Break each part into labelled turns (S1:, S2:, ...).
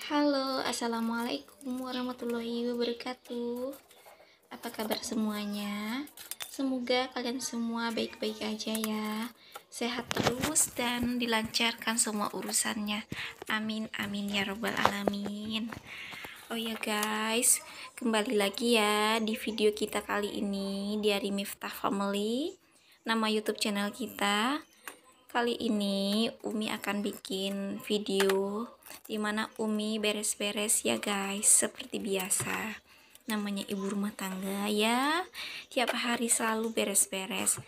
S1: Halo, assalamualaikum warahmatullahi wabarakatuh. Apa kabar semuanya? Semoga kalian semua baik-baik aja ya, sehat terus dan dilancarkan semua urusannya. Amin amin ya robbal alamin. Oh ya guys, kembali lagi ya di video kita kali ini dari Miftah Family, nama YouTube channel kita. Kali ini Umi akan bikin video dimana Umi beres-beres ya guys, seperti biasa. Namanya ibu rumah tangga ya, tiap hari selalu beres-beres.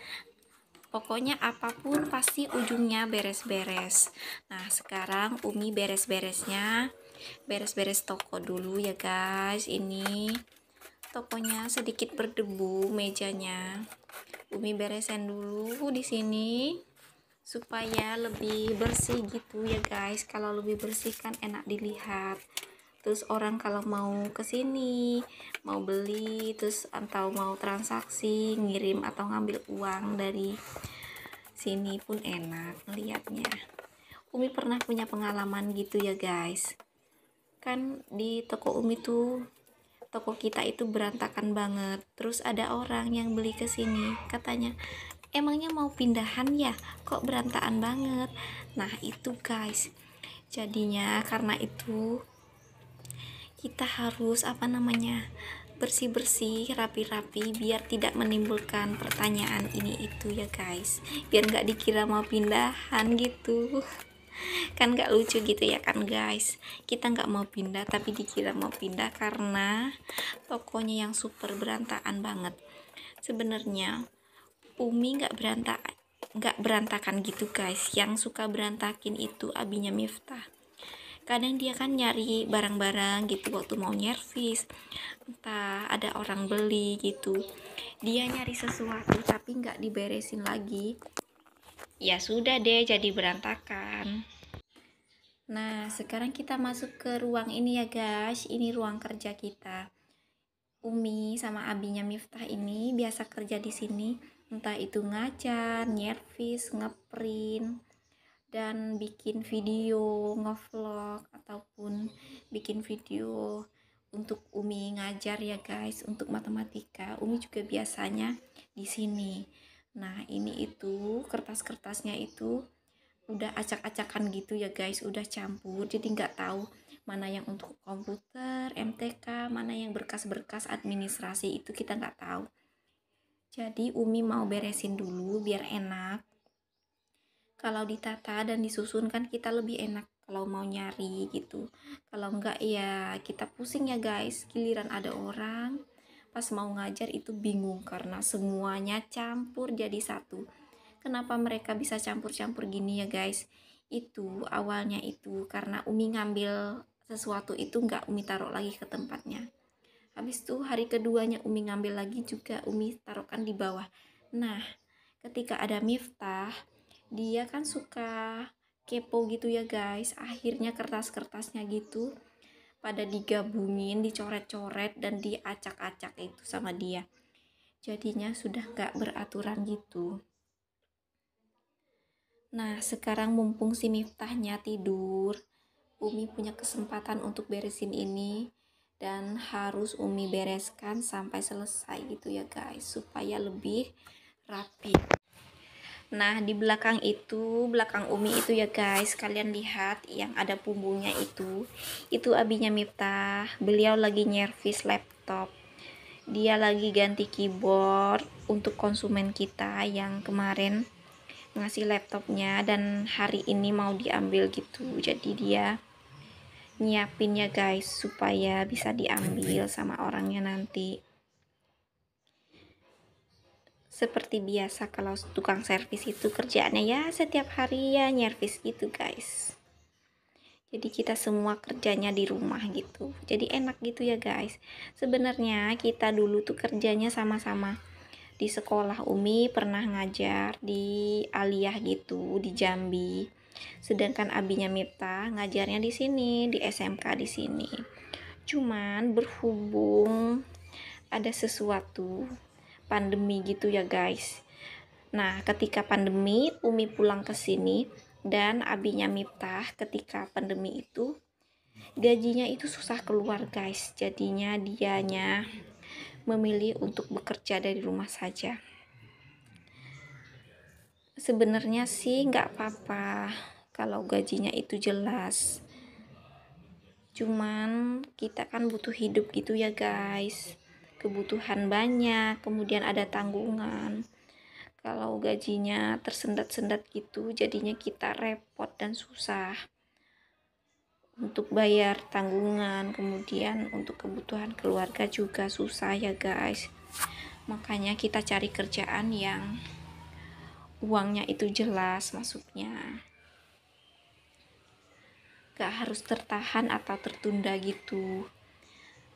S1: Pokoknya apapun pasti ujungnya beres-beres. Nah sekarang Umi beres-beresnya, beres-beres toko dulu ya guys. Ini tokonya sedikit berdebu mejanya. Umi beresin dulu di sini supaya lebih bersih gitu ya guys. Kalau lebih bersih kan enak dilihat, terus orang kalau mau kesini mau beli terus atau mau transaksi ngirim atau ngambil uang dari sini pun enak ngeliatnya. Umi pernah punya pengalaman gitu ya guys, kan di toko Umi tuh, toko kita itu berantakan banget. Terus ada orang yang beli ke sini, katanya, "Emangnya mau pindahan ya? Kok berantakan banget?" Nah, itu guys. Jadinya karena itu kita harus bersih-bersih, rapi-rapi biar tidak menimbulkan pertanyaan ini itu ya guys. Biar nggak dikira mau pindahan gitu. Kan nggak lucu gitu ya kan guys, kita nggak mau pindah tapi dikira mau pindah karena tokonya yang super berantakan banget. Sebenarnya Umi nggak berantakan gitu guys, yang suka berantakin itu abinya Miftah. Kadang dia kan nyari barang-barang gitu waktu mau nyervis, entah ada orang beli gitu, dia nyari sesuatu tapi nggak diberesin lagi, ya sudah deh jadi berantakan. Nah, sekarang kita masuk ke ruang ini ya guys. Ini ruang kerja kita. Umi sama abinya Miftah ini biasa kerja di sini. Entah itu ngajar, nyervis, ngeprint, dan bikin video, ngevlog, ataupun bikin video untuk Umi ngajar ya guys. Untuk matematika, Umi juga biasanya di sini. Nah, ini itu kertas-kertasnya itu udah acak-acakan gitu ya guys, udah campur, jadi nggak tahu mana yang untuk komputer, MTK, mana yang berkas-berkas administrasi, itu kita nggak tahu. Jadi Umi mau beresin dulu biar enak, kalau ditata dan disusun kan kita lebih enak kalau mau nyari gitu. Kalau enggak ya kita pusing ya guys, giliran ada orang pas mau ngajar itu bingung karena semuanya campur jadi satu. Kenapa mereka bisa campur-campur gini ya guys? Itu awalnya itu karena Umi ngambil sesuatu itu nggak Umi taruh lagi ke tempatnya. Habis itu hari keduanya Umi ngambil lagi juga Umi taruhkan di bawah. Nah, ketika ada Miftah, dia kan suka kepo gitu ya guys. Akhirnya kertas-kertasnya gitu pada digabungin, dicoret-coret dan diacak-acak itu sama dia. Jadinya sudah nggak beraturan gitu. Nah, sekarang mumpung si Miftahnya tidur, Umi punya kesempatan untuk beresin ini dan harus Umi bereskan sampai selesai gitu ya guys, supaya lebih rapi. Nah, di belakang itu, belakang Umi itu ya guys, kalian lihat yang ada punggungnya itu abinya Miftah. Beliau lagi nyervis laptop. Dia lagi ganti keyboard untuk konsumen kita yang kemarin ngasih laptopnya dan hari ini mau diambil gitu. Jadi dia nyiapin ya guys supaya bisa diambil sama orangnya nanti. Seperti biasa kalau tukang servis itu kerjaannya ya setiap hari ya nyervis gitu guys. Jadi kita semua kerjanya di rumah gitu. Jadi enak gitu ya guys. Sebenarnya kita dulu tuh kerjanya sama-sama. Di sekolah Umi pernah ngajar di Aliyah gitu di Jambi. Sedangkan abinya Miftah ngajarnya di sini di SMK di sini. Cuman berhubung ada sesuatu pandemi gitu ya guys. Nah, ketika pandemi Umi pulang ke sini dan abinya Miftah ketika pandemi itu gajinya itu susah keluar guys, jadinya dianya memilih untuk bekerja dari rumah saja. Sebenarnya sih nggak apa-apa kalau gajinya itu jelas, cuman kita kan butuh hidup gitu ya guys, kebutuhan banyak, kemudian ada tanggungan. Kalau gajinya tersendat-sendat gitu, jadinya kita repot dan susah untuk bayar tanggungan, kemudian untuk kebutuhan keluarga juga susah ya guys. Makanya kita cari kerjaan yang uangnya itu jelas masuknya, gak harus tertahan atau tertunda gitu.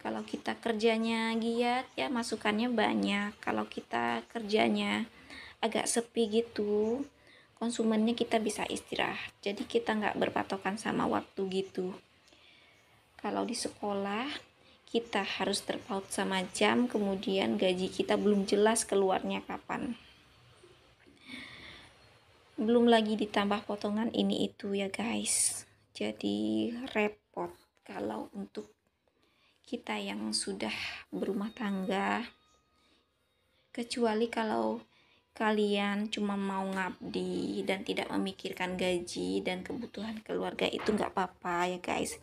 S1: Kalau kita kerjanya giat ya masukannya banyak, kalau kita kerjanya agak sepi gitu, konsumennya kita bisa istirahat, jadi kita nggak berpatokan sama waktu gitu. Kalau di sekolah kita harus terpaut sama jam, kemudian gaji kita belum jelas keluarnya kapan, belum lagi ditambah potongan ini itu ya guys, jadi repot. Kalau untuk kita yang sudah berumah tangga, kecuali kalau kalian cuma mau ngabdi dan tidak memikirkan gaji dan kebutuhan keluarga, itu nggak apa-apa ya guys.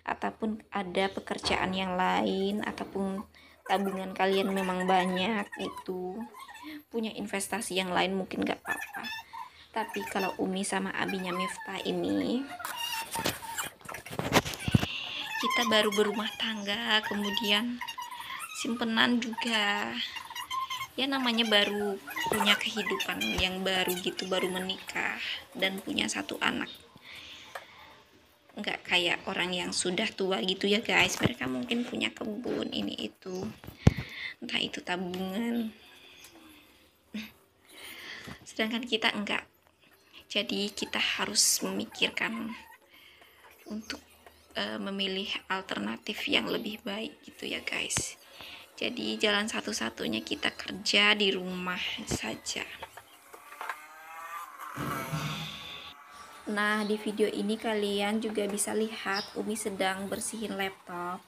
S1: Ataupun ada pekerjaan yang lain, ataupun tabungan kalian memang banyak, itu punya investasi yang lain mungkin nggak apa-apa. Tapi kalau Umi sama abinya Miftah ini, kita baru berumah tangga, kemudian simpenan juga, ya namanya baru punya kehidupan yang baru gitu, baru menikah dan punya 1 anak. Nggak kayak orang yang sudah tua gitu ya guys, mereka mungkin punya kebun ini itu, entah itu tabungan, sedangkan kita enggak. Jadi kita harus memikirkan untuk memilih alternatif yang lebih baik gitu ya guys. Jadi jalan satu-satunya kita kerja di rumah saja. Nah, di video ini kalian juga bisa lihat Umi sedang bersihin laptop.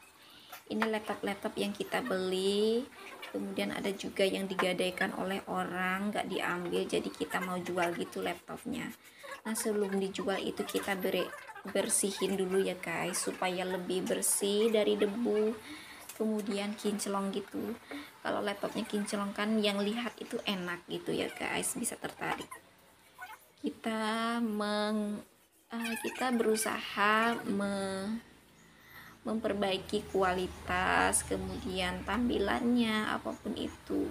S1: Ini laptop yang kita beli, kemudian ada juga yang digadaikan oleh orang, nggak diambil, jadi kita mau jual gitu laptopnya. Nah, sebelum dijual itu kita bersihin dulu ya guys, supaya lebih bersih dari debu, kemudian kinclong gitu. Kalau laptopnya kinclong kan yang lihat itu enak gitu ya guys, bisa tertarik. Kita berusaha memperbaiki kualitas, kemudian tampilannya, apapun itu,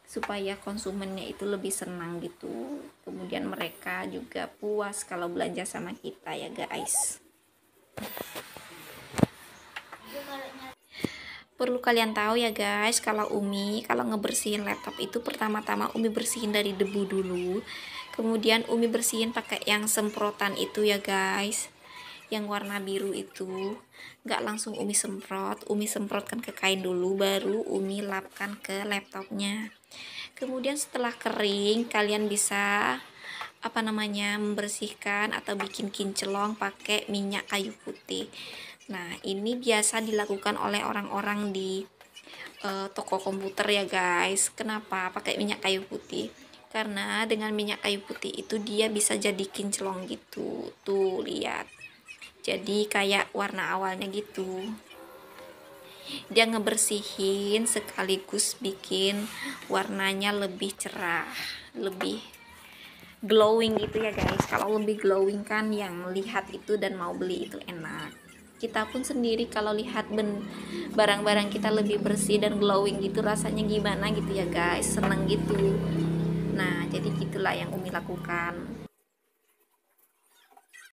S1: supaya konsumennya itu lebih senang gitu, kemudian mereka juga puas kalau belanja sama kita ya guys. Perlu kalian tahu ya guys, kalau ngebersihin laptop itu pertama-tama Umi bersihin dari debu dulu, kemudian Umi bersihin pakai yang semprotan itu ya guys, yang warna biru itu. Nggak langsung Umi semprotkan ke kain dulu, baru Umi lapkan ke laptopnya. Kemudian setelah kering, kalian bisa membersihkan atau bikin kinclong pakai minyak kayu putih. Nah, ini biasa dilakukan oleh orang-orang di toko komputer ya guys. Kenapa pakai minyak kayu putih? Karena dengan minyak kayu putih itu dia bisa jadi kinclong gitu. Tuh, lihat. Jadi kayak warna awalnya gitu. Dia ngebersihin sekaligus bikin warnanya lebih cerah, lebih glowing gitu ya guys. Kalau lebih glowing kan yang lihat itu dan mau beli itu enak. Kita pun sendiri kalau lihat barang-barang kita lebih bersih dan glowing gitu, rasanya gimana gitu ya guys, seneng gitu. Nah, jadi gitulah yang Umi lakukan.